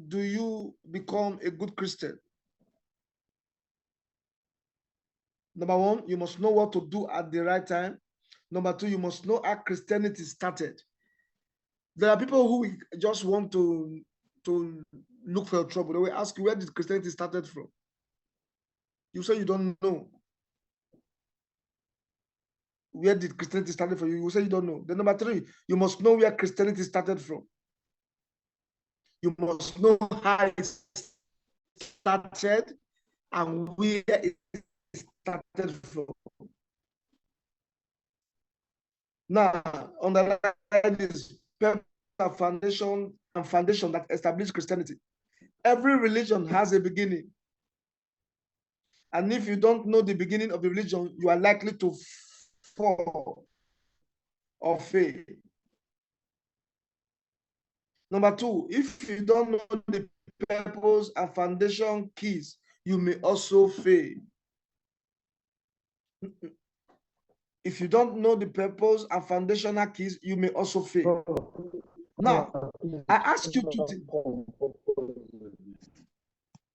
do you become a good Christian? Number one, you must know what to do at the right time. Number two, you must know how Christianity started. There are people who just want to look for trouble. They will ask you, where did Christianity started from? You say you don't know. Where did Christianity started from? You will say you don't know. Then number three, you must know where Christianity started from. You must know how it started and where it started from. Now, on the right is foundation that established Christianity. Every religion has a beginning. And if you don't know the beginning of the religion, you are likely to fall or fail. Number two, if you don't know the purpose and foundation keys, you may also fail. If you don't know the purpose and foundational keys, you may also fail. Now, I ask you to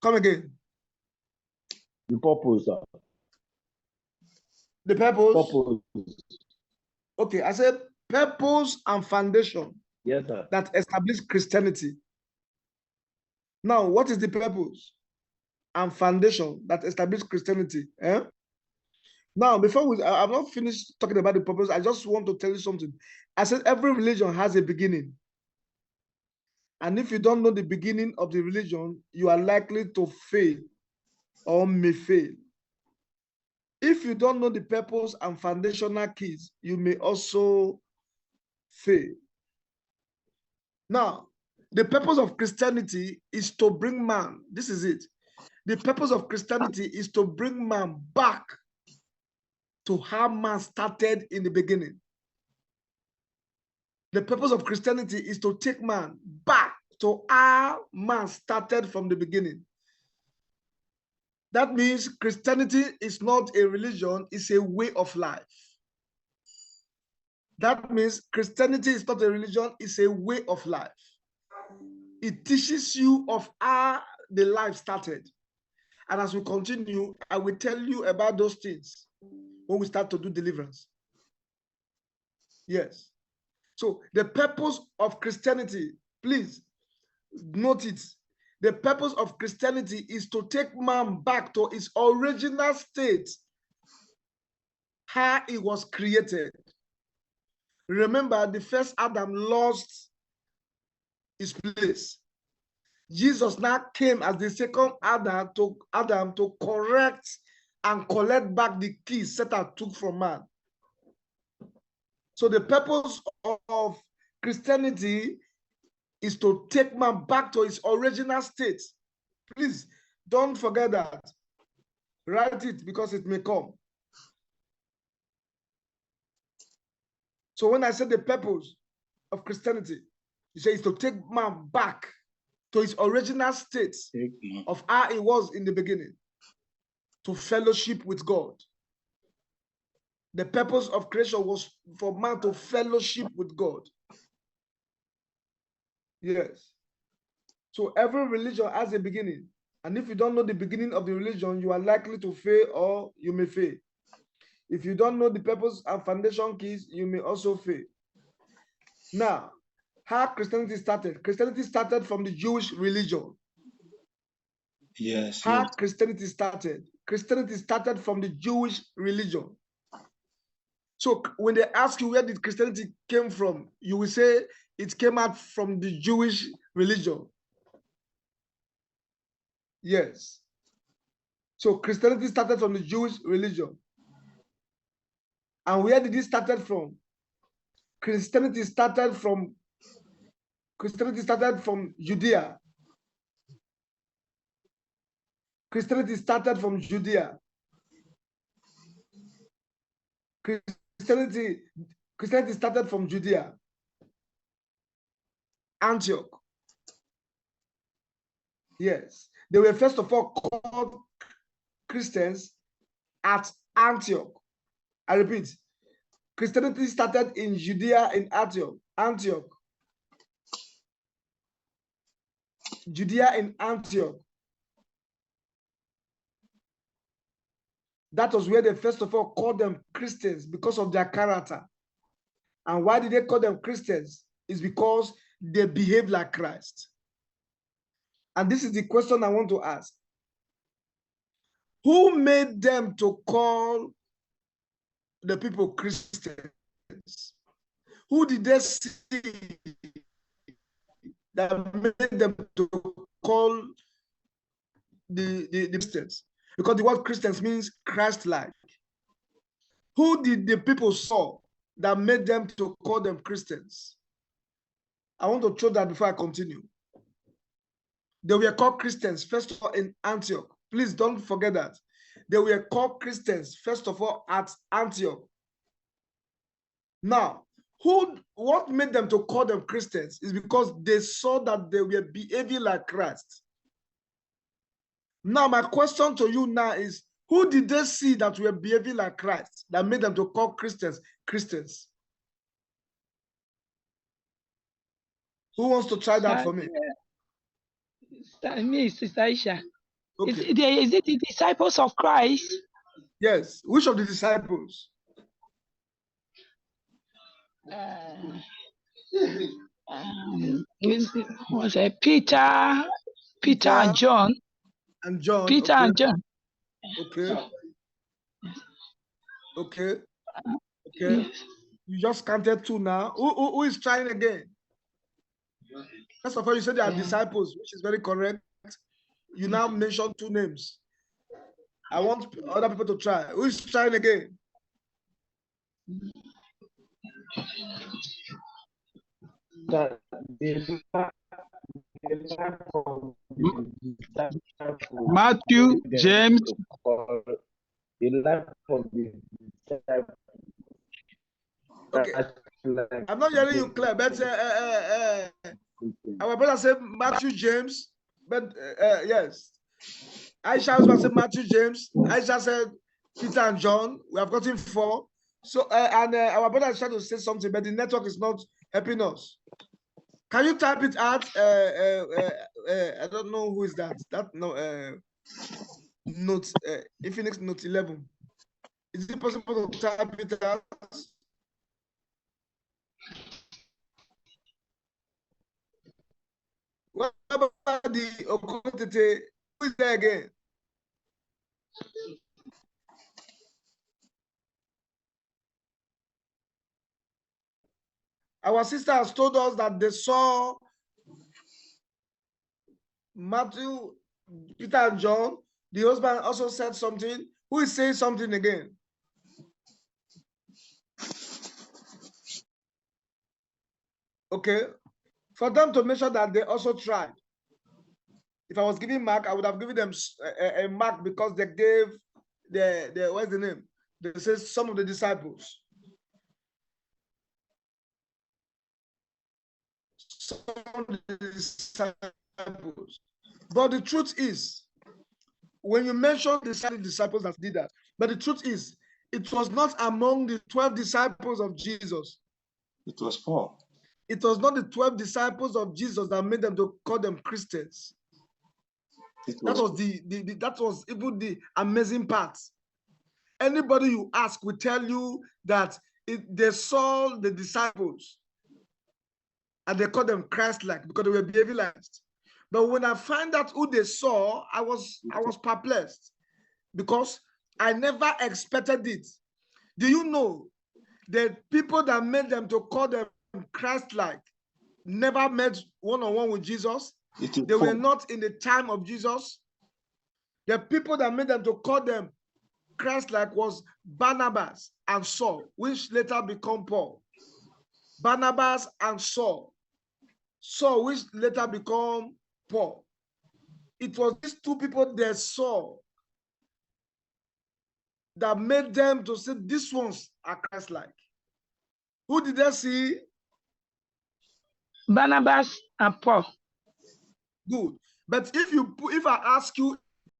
come again. The purpose. The purpose. Okay, I said purpose and foundation. Yes, sir. That established Christianity. Now, what is the purpose and foundation that established Christianity? Now, before I'm not finished talking about the purpose. I just want to tell you something. I said every religion has a beginning. And if you don't know the beginning of the religion, you are likely to fail or may fail. If you don't know the purpose and foundational keys, you may also fail. Now, the purpose of Christianity is to bring man. This is it. The purpose of Christianity is to bring man back to how man started in the beginning. The purpose of Christianity is to take man back to how man started from the beginning. That means Christianity is not a religion, it's a way of life. That means Christianity is not a religion, it's a way of life. It teaches you of how the life started. And as we continue, I will tell you about those things when we start to do deliverance. Yes. So the purpose of Christianity, please note it. The purpose of Christianity is to take man back to its original state, how it was created. Remember, the first Adam lost his place. Jesus now came as the second Adam to correct and collect back the keys Satan took from man. So the purpose of Christianity is to take man back to his original state. Please don't forget that. Write it because it may come. So when I said the purpose of Christianity, you say it's to take man back to his original state of how it was in the beginning, to fellowship with God. The purpose of creation was for man to fellowship with God. Yes. So every religion has a beginning. And if you don't know the beginning of the religion, you are likely to fail or you may fail. If you don't know the purpose and foundation keys, you may also fail. Now, how Christianity started? Christianity started from the Jewish religion. Yes. How Christianity started? Christianity started from the Jewish religion. So when they ask you where did Christianity came from, you will say it came out from the Jewish religion. Yes. So Christianity started from the Jewish religion. And where did it started from? Christianity started from Judea. Christianity started from Judea. Christianity started from Judea. Antioch. Yes. They were first of all called Christians at Antioch. I repeat, Christianity started in Judea in Antioch. Judea in Antioch. That was where they first of all called them Christians because of their character. And why did they call them Christians? It's because they behave like Christ. And this is the question I want to ask. Who made them to call the people Christians? Who did they see that made them to call the Christians? Because the word Christians means Christ-like. Who did the people saw that made them to call them Christians? I want to show that before I continue. They were called Christians, first of all, in Antioch. Please don't forget that. They were called Christians, first of all, at Antioch. Now, what made them to call them Christians is because they saw that they were behaving like Christ. Now, my question to you now is, who did they see that were behaving like Christ that made them to call Christians Christians? Who wants to try that for me? Me, Sister Aisha. Okay. Is it the disciples of Christ? Yes. Which of the disciples? Was it Peter and John? And John. Peter okay. and John. Okay. Okay. Okay. Yes. You just counted two now. Who is trying again? First of all, you said they are disciples, which is very correct. You now mentioned two names. I want other people to try. Who is trying again? Matthew, James. Okay. I'm not hearing you clear, but our brother said Matthew, James, but yes. Aisha was about to say Matthew, James. Aisha said Peter and John. We have gotten 4. So, our brother is trying to say something, but the network is not helping us. Can you type it out? I don't know who is that. That no note Infinix Note 11. Is it possible to type it out? What about the Okotete? Who is there again? Our sister has told us that they saw Matthew, Peter, and John. The husband also said something. Who is saying something again? Okay. For them to make sure that they also tried. If I was giving mark, I would have given them a mark because they gave the what's the name? They say some of the disciples. Some of the disciples. But the truth is, when you mention the disciples that did that, but the truth is, it was not among the 12 disciples of Jesus. It was Paul. It was not the 12 disciples of Jesus that made them to call them Christians. That was even the amazing part. Anybody you ask will tell you that they saw the disciples and they called them Christ-like because they were behaving like Christ. But when I find out who they saw, I was perplexed because I never expected it. Do you know the people that made them to call them Christ-like never met one-on-one with Jesus? They were not in the time of Jesus. The people that made them to call them Christ-like was Barnabas and Saul, which later become Paul. Barnabas and Saul. Saul, which later become Paul. It was these two people they saw that made them to say these ones are Christ-like. Who did they see? Barnabas and Paul. Good. But if I ask you